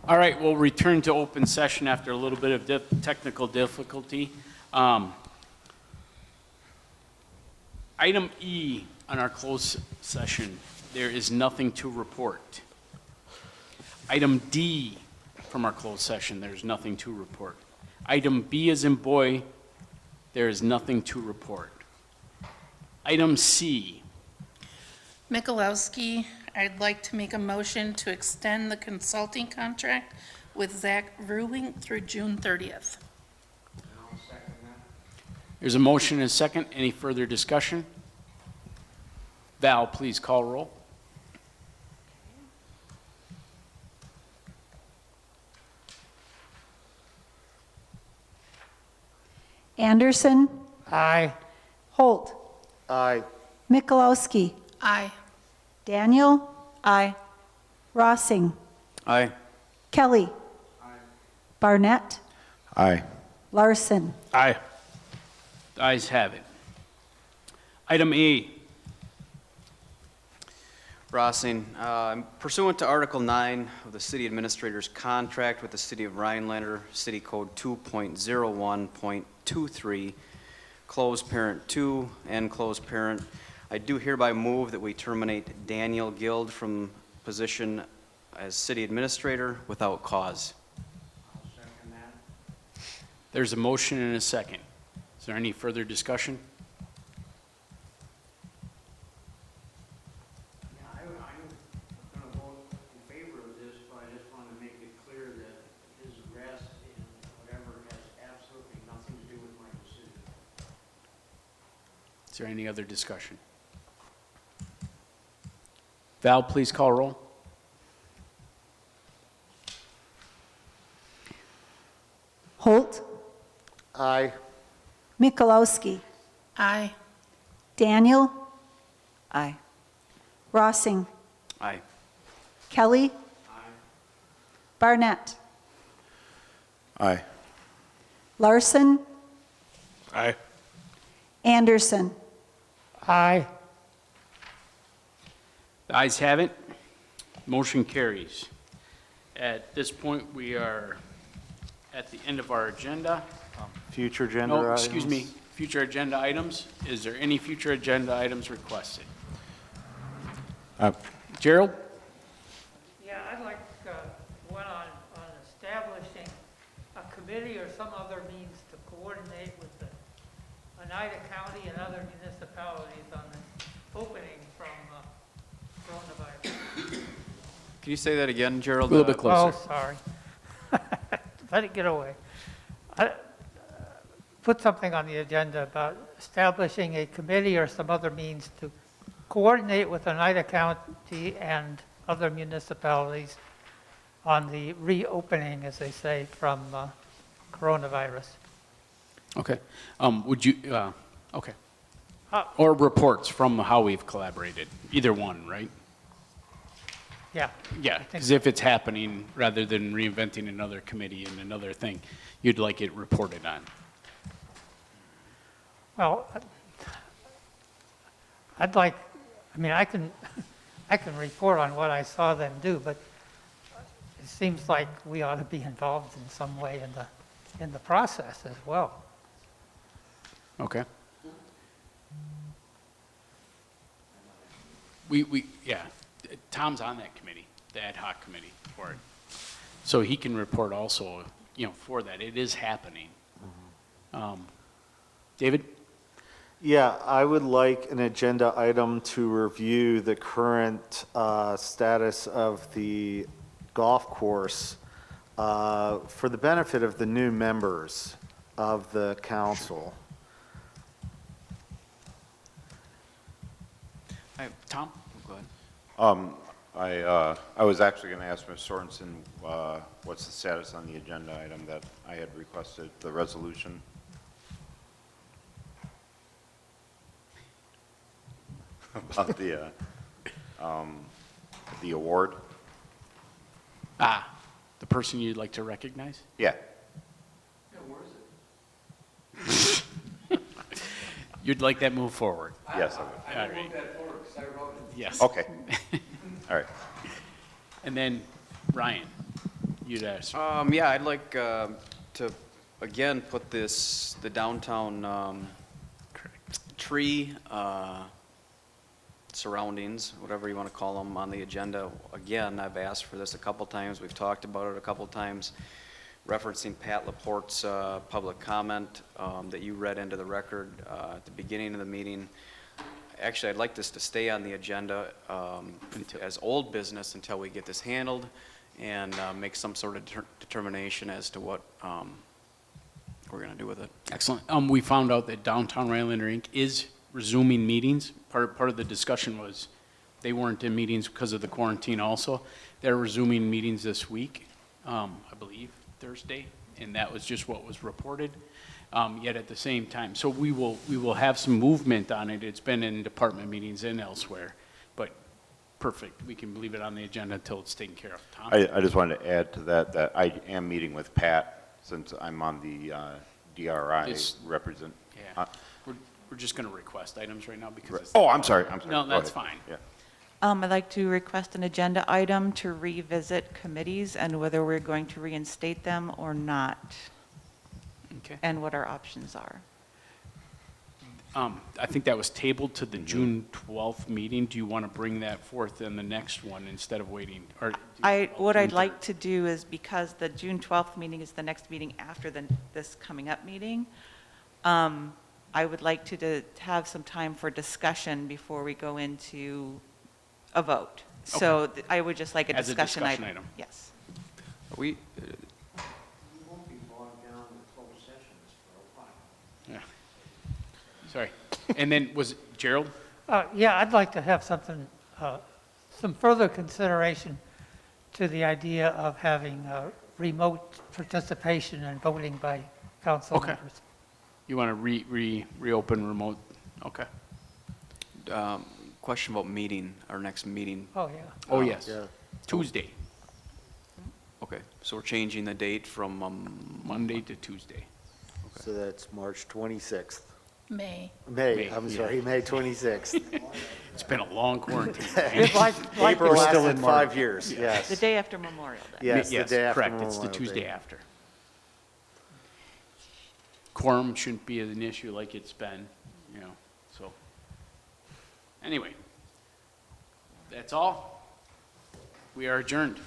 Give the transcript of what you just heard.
All right, we'll return to open session after a little bit of technical difficulty. Item E on our closed session, there is nothing to report. Item D from our closed session, there's nothing to report. Item B as in boy, there is nothing to report. Item C. Michalowski, I'd like to make a motion to extend the consulting contract with Zach Ruling through June 30th. I'll second that. There's a motion and a second. Any further discussion? Val, please call roll. Anderson, Aye. Holt, Aye. Michalowski, Aye. Daniel. Aye. Rossing, Aye. Kelly. Barnett, Aye. Larson. Aye. The ayes have it. Item E. Rossing, pursuant to Article 9 of the City Administrator's contract with the City of Rhinelander, City Code 2.01.23, closed parent 2 and closed parent, I do hereby move that we terminate Daniel Guild from position as City Administrator without cause. I'll second that. There's a motion and a second. Is there any further discussion? Yeah, I'm going to vote in favor of this, but I just want to make it clear that his arrest and whatever has absolutely nothing to do with my decision. Is there any other discussion? Val, please call roll. Holt, Aye. Michalowski, Aye. Daniel. Aye. Rossing, Aye. Kelly. Barnett, Aye. Larson, Aye. Anderson. Aye. The ayes have it. Motion carries. At this point, we are at the end of our agenda. Future agenda No, items? excuse me, future agenda items. Is there any future agenda items requested? Gerald? Yeah, I'd like one on establishing a committee or some other means to coordinate with the Oneida County and other municipalities on this opening from coronavirus. Can you say that again, Gerald? A little bit closer. Oh, sorry. Let it get away. Put something on the agenda about establishing a committee or some other means to coordinate with Oneida County and other municipalities on the reopening, as they say, from coronavirus. Okay. Would you, okay. Uh, Or reports from how we've collaborated, either one, right? Yeah. Yeah, because if it's happening, rather than reinventing another committee and another thing, you'd like it reported on. Well, I'd like, I mean, I can report on what I saw them do, but it seems like we ought to be involved in some way in the process as well. Okay. Yeah, Tom's on that committee, the ad hoc committee for it. So he can report also, for that. It is happening. David? Yeah, I would like an agenda item to review the current status of the golf course for the benefit of the new members of the council. Hi, Tom? Go ahead. I was actually going to ask Ms. Sorensen, what's the status on the agenda item that I had requested, the resolution? About the award? The person you'd like to recognize? Yeah. You'd like that move forward? Yes, I would. All right. Yes. Okay. All right. And then, Ryan, you'd ask. Yeah, I'd like to, again, put the downtown tree surroundings, whatever you want to call them, on the agenda. Again, I've asked for this a couple times, we've talked about it a couple times, referencing Pat Laporte's public comment that you read into the record at the beginning of the meeting. Actually, I'd like this to stay on the agenda as old business until we get this handled and make some sort of determination as to what we're going to do with it. Excellent. We found out that Downtown Rylander Inc. is resuming meetings. Part of the discussion was they weren't in meetings because of the quarantine also. They're resuming meetings this week, I believe Thursday, and that was just what was reported. Yet at the same time, so we will have some movement on it. It's been in department meetings and elsewhere, but perfect. We can leave it on the agenda until it's taken care of. Tom? I just wanted to add to that I am meeting with Pat, since I'm on the DRI Is- represent. Yeah. We're just going to request items right now because it's. Oh, I'm sorry. No, Go that's ahead. fine. Yeah. I'd like to request an agenda item to revisit committees and whether we're going to reinstate them or not, Okay. and what our options are. I think that was tabled to the June 12th meeting. Do you want to bring that forth in the next one instead of waiting? Or What I'd June like 3rd? to do is, because the June 12th meeting is the next meeting after this coming up meeting, I would like to have some time for discussion before we go into a vote. So I would just like a As a discussion discussion item. item. Yes. We, You won't be bogged down in closed sessions for a while. Yeah. Sorry. And then was Gerald? Yeah, I'd like to have something, some further consideration to the idea of having remote participation and voting by council Okay. members. You want to reopen remote? Okay. question about meeting, our next meeting. Oh, yeah. Oh, yes. Yeah. Tuesday, Okay, so we're changing the date from, Monday to Tuesday. So that's March 26th. May. May, I'm yeah. sorry, May 26th. It's been a long quarantine. It's like April We're still lasted in 5 March. years, yes. The day after Memorial Day. Yes, the day after correct. It's the Memorial Tuesday Day. after. Quorum shouldn't be an issue like it's been, so. Anyway, that's all. We are adjourned.